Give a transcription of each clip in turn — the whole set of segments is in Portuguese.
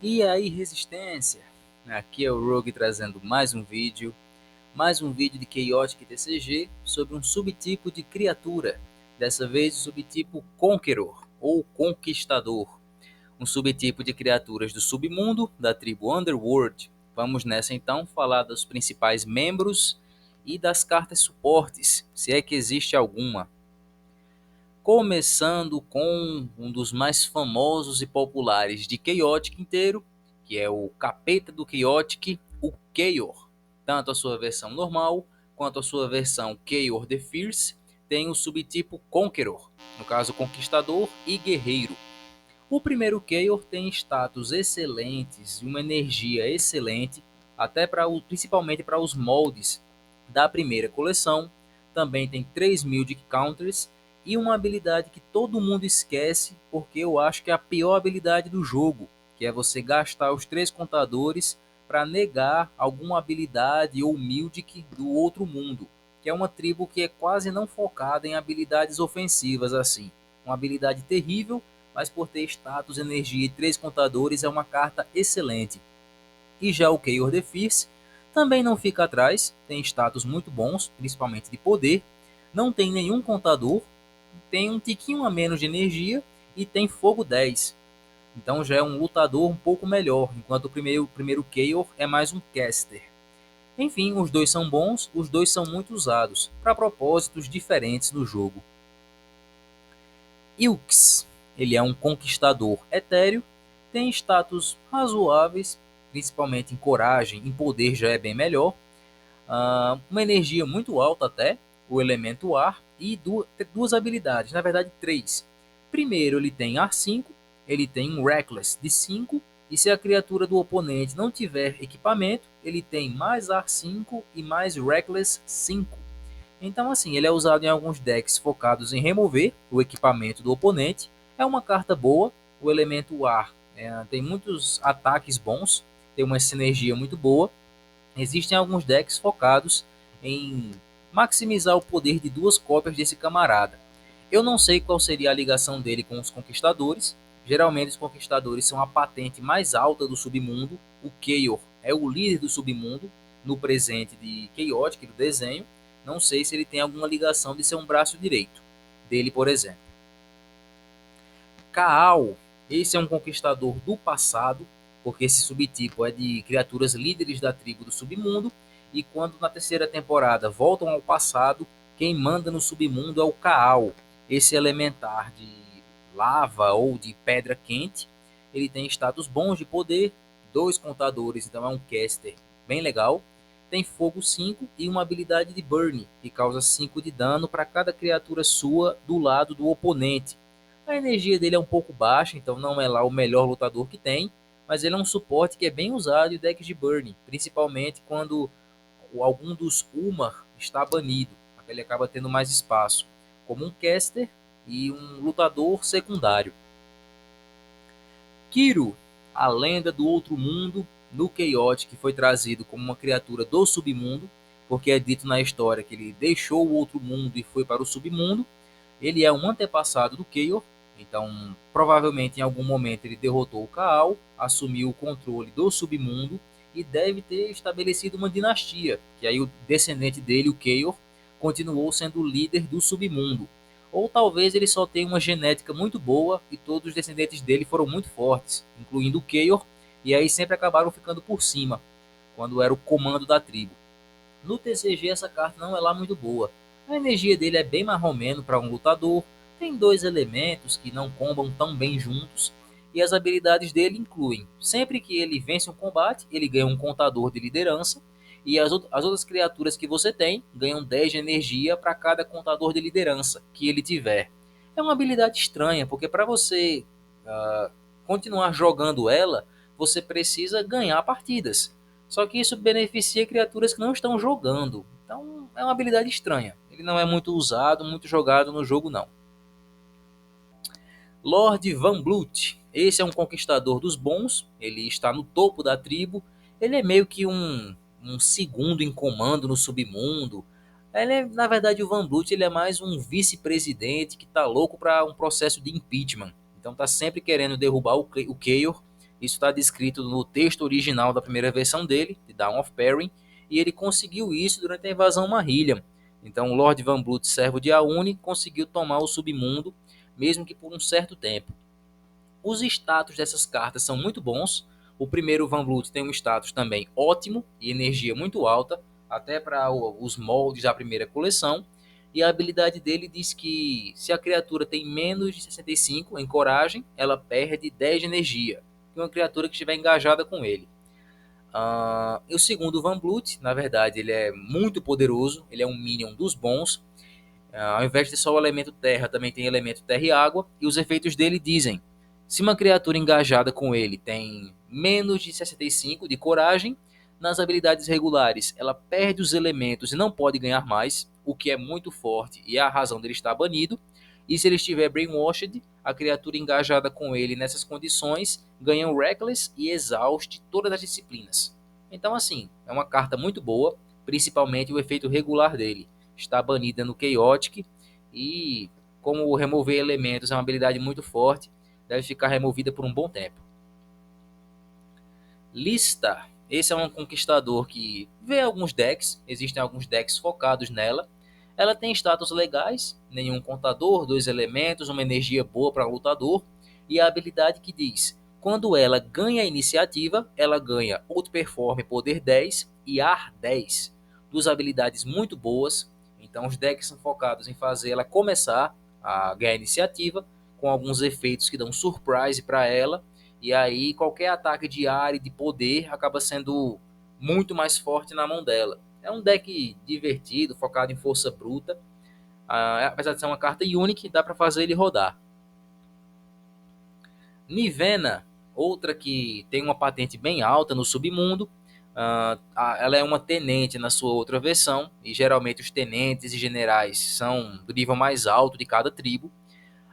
E aí, resistência? Aqui é o Rogue trazendo mais um vídeo de Chaotic TCG sobre um subtipo de criatura, dessa vez o subtipo Conqueror ou Conquistador, um subtipo de criaturas do submundo da tribo Underworld. Vamos nessa então falar dos principais membros e das cartas suportes, se é que existe alguma. Começando com um dos mais famosos e populares de Chaotic inteiro, que é o Capeta do Chaotic, o Chaos. Tanto a sua versão normal quanto a sua versão Chaos the Fierce tem o subtipo Conqueror, no caso Conquistador e Guerreiro. O primeiro Chaos tem status excelentes e uma energia excelente, até principalmente para os moldes da primeira coleção. Também tem 3.000 de counters e uma habilidade que todo mundo esquece, porque eu acho que é a pior habilidade do jogo, que é você gastar os 3 contadores para negar alguma habilidade ou Mildic do outro mundo, que é uma tribo que é quase não focada em habilidades ofensivas assim. Uma habilidade terrível, mas por ter status, energia e 3 contadores é uma carta excelente. E já o Chaos the Fierce também não fica atrás, tem status muito bons, principalmente de poder, não tem nenhum contador, tem um tiquinho a menos de energia e tem fogo 10. Então já é um lutador um pouco melhor, enquanto o primeiro Chaos é mais um caster. Enfim, os dois são bons, os dois são muito usados, para propósitos diferentes no jogo. Ilks, ele é um conquistador etéreo, tem status razoáveis, principalmente em coragem, em poder já é bem melhor, uma energia muito alta até, o elemento ar, e duas habilidades, na verdade três. Primeiro ele tem ar 5, ele tem um Reckless de 5, e se a criatura do oponente não tiver equipamento, ele tem mais ar 5 e mais Reckless 5. Então, assim, ele é usado em alguns decks focados em remover o equipamento do oponente. É uma carta boa. O elemento ar tem muitos ataques bons, tem uma sinergia muito boa. Existem alguns decks focados em maximizar o poder de duas cópias desse camarada. Eu não sei qual seria a ligação dele com os conquistadores. Geralmente os conquistadores são a patente mais alta do submundo. O Chaos é o líder do submundo no presente de Chaotic, do desenho. Não sei se ele tem alguma ligação de ser um braço direito dele, por exemplo. Kaal, esse é um conquistador do passado, porque esse subtipo é de criaturas líderes da tribo do submundo, e quando na terceira temporada voltam ao passado, quem manda no submundo é o Kaal, esse elementar de lava ou de pedra quente. Ele tem status bons de poder, 2 contadores, então é um caster bem legal. Tem fogo 5 e uma habilidade de burn, que causa 5 de dano para cada criatura sua do lado do oponente. A energia dele é um pouco baixa, então não é lá o melhor lutador que tem, mas ele é um suporte que é bem usado em decks de burn, principalmente quando algum dos Umar está banido, ele acaba tendo mais espaço, como um caster e um lutador secundário. Kiru, a lenda do outro mundo, no Chaotic, que foi trazido como uma criatura do submundo, porque é dito na história que ele deixou o outro mundo e foi para o submundo. Ele é um antepassado do Chaos, então provavelmente em algum momento ele derrotou o Kaal, assumiu o controle do submundo e deve ter estabelecido uma dinastia, que aí o descendente dele, o Chaos, continuou sendo o líder do submundo. Ou talvez ele só tenha uma genética muito boa e todos os descendentes dele foram muito fortes, incluindo o Chaos, e aí sempre acabaram ficando por cima, quando era o comando da tribo. No TCG essa carta não é lá muito boa. A energia dele é bem marromeno para um lutador, tem 2 elementos que não combam tão bem juntos, e as habilidades dele incluem, sempre que ele vence um combate, ele ganha um contador de liderança, e as outras criaturas que você tem ganham 10 de energia para cada contador de liderança que ele tiver. É uma habilidade estranha, porque para você uh, continuar jogando ela, você precisa ganhar partidas. Só que isso beneficia criaturas que não estão jogando. Então é uma habilidade estranha. Ele não é muito usado, muito jogado no jogo não. Lord Van Blut. Esse é um conquistador dos bons. Ele está no topo da tribo. Ele é meio que um segundo em comando no submundo. Na verdade, o Van Blut ele é mais um vice-presidente que está louco para um processo de impeachment. Então está sempre querendo derrubar o Chaos Isso está descrito no texto original da primeira versão dele, de Dawn of Perrin, e ele conseguiu isso durante a invasão Marhilian. Então, o Lord Van Blut, servo de Auni, conseguiu tomar o submundo, mesmo que por um certo tempo. Os status dessas cartas são muito bons. O primeiro Van Blut tem um status também ótimo e energia muito alta, até para os moldes da primeira coleção. E a habilidade dele diz que se a criatura tem menos de 65 em coragem, ela perde 10 de energia. E uma criatura que estiver engajada com ele. E o segundo Van Blut, na verdade, ele é muito poderoso, ele é um minion dos bons. Ao invés de só o elemento terra, também tem elemento terra e água. E os efeitos dele dizem: se uma criatura engajada com ele tem menos de 65 de coragem, nas habilidades regulares ela perde os elementos e não pode ganhar mais, o que é muito forte e é a razão dele estar banido. E se ele estiver brainwashed, a criatura engajada com ele nessas condições ganha um Reckless e exauste todas as disciplinas. Então, assim, é uma carta muito boa, principalmente o efeito regular dele. Está banida no Chaotic e, como remover elementos é uma habilidade muito forte, deve ficar removida por um bom tempo. Lista. Esse é um conquistador que vê alguns decks, existem alguns decks focados nela. Ela tem status legais, nenhum contador, 2 elementos, uma energia boa para o lutador, e a habilidade que diz: quando ela ganha a iniciativa, ela ganha Outperform Poder 10 e Ar 10. Duas habilidades muito boas, então os decks são focados em fazer ela começar a ganhar a iniciativa, com alguns efeitos que dão surprise para ela, e aí qualquer ataque de área e de poder acaba sendo muito mais forte na mão dela. É um deck divertido, focado em força bruta. Apesar de ser uma carta unique, dá para fazer ele rodar. Nivena, outra que tem uma patente bem alta no submundo. Ela é uma tenente na sua outra versão, e geralmente os tenentes e generais são do nível mais alto de cada tribo.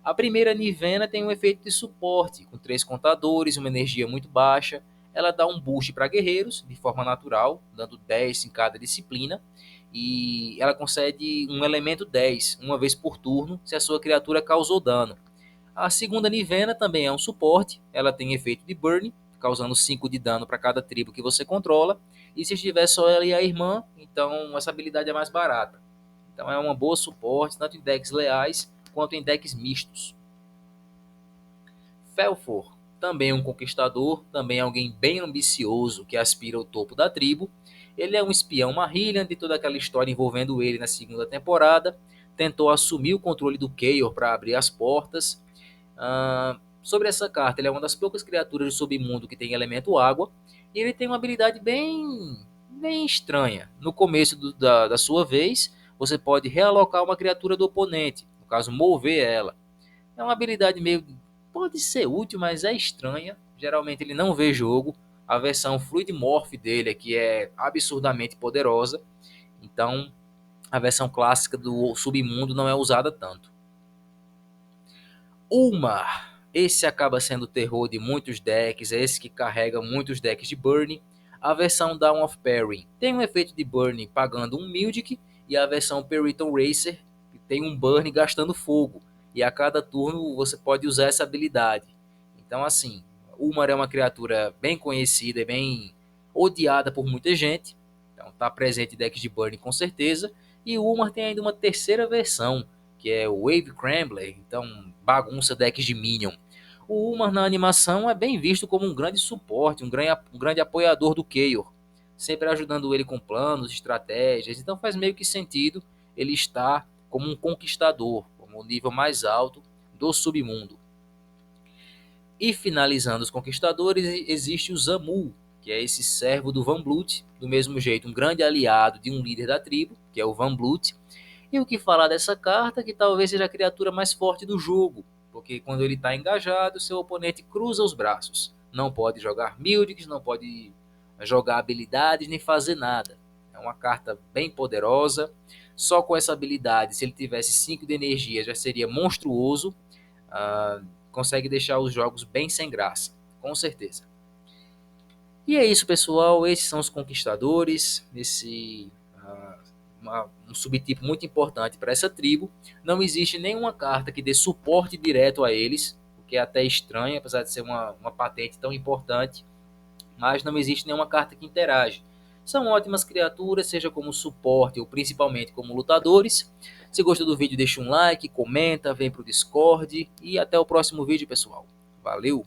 A primeira Nivena tem um efeito de suporte, com 3 contadores, uma energia muito baixa. Ela dá um boost para guerreiros, de forma natural, dando 10 em cada disciplina. E ela concede um elemento 10, uma vez por turno, se a sua criatura causou dano. A segunda Nivena também é um suporte, ela tem efeito de burn, causando 5 de dano para cada tribo que você controla. E se estiver só ela e a irmã, então essa habilidade é mais barata. Então é uma boa suporte, tanto em decks leais quanto em decks mistos. Felfor, também um conquistador, também alguém bem ambicioso que aspira ao topo da tribo. Ele é um espião Marhilian de toda aquela história envolvendo ele na segunda temporada. Tentou assumir o controle do Chaos para abrir as portas. Sobre essa carta, ele é uma das poucas criaturas do submundo que tem elemento água. E ele tem uma habilidade bem estranha. No começo da sua vez, você pode realocar uma criatura do oponente, no caso, mover ela. É uma habilidade meio. Pode ser útil, mas é estranha. Geralmente ele não vê jogo. A versão Fluid Morph dele é que é absurdamente poderosa. Então, a versão clássica do submundo não é usada tanto. Ulmar. Esse acaba sendo o terror de muitos decks. É esse que carrega muitos decks de Burn. A versão Dawn of Perrin tem um efeito de Burn pagando um Mildic. E a versão Periton Racer tem um Burn gastando fogo. E a cada turno você pode usar essa habilidade. Então, assim, Ulmar é uma criatura bem conhecida e bem odiada por muita gente. Então, está presente em decks de Burn com certeza. E o Ulmar tem ainda uma terceira versão, que é o Wave Crumbler. Então, bagunça decks de Minion. O Ulmar na animação é bem visto como um grande suporte, um grande apoiador do Chaos, sempre ajudando ele com planos, estratégias. Então faz meio que sentido ele estar como um conquistador, como o nível mais alto do submundo. E finalizando os conquistadores, existe o Zamul, que é esse servo do Van Blut, do mesmo jeito um grande aliado de um líder da tribo, que é o Van Blut. E o que falar dessa carta, que talvez seja a criatura mais forte do jogo, porque quando ele está engajado, seu oponente cruza os braços. Não pode jogar Mildics, não pode jogar habilidades, nem fazer nada. É uma carta bem poderosa. Só com essa habilidade, se ele tivesse 5 de energia, já seria monstruoso. Consegue deixar os jogos bem sem graça, com certeza. E é isso, pessoal. Esses são os conquistadores. Um subtipo muito importante para essa tribo. Não existe nenhuma carta que dê suporte direto a eles, que é até estranho, apesar de ser uma patente tão importante, mas não existe nenhuma carta que interage. São ótimas criaturas, seja como suporte ou principalmente como lutadores. Se gostou do vídeo, deixa um like, comenta, vem pro Discord e até o próximo vídeo, pessoal. Valeu!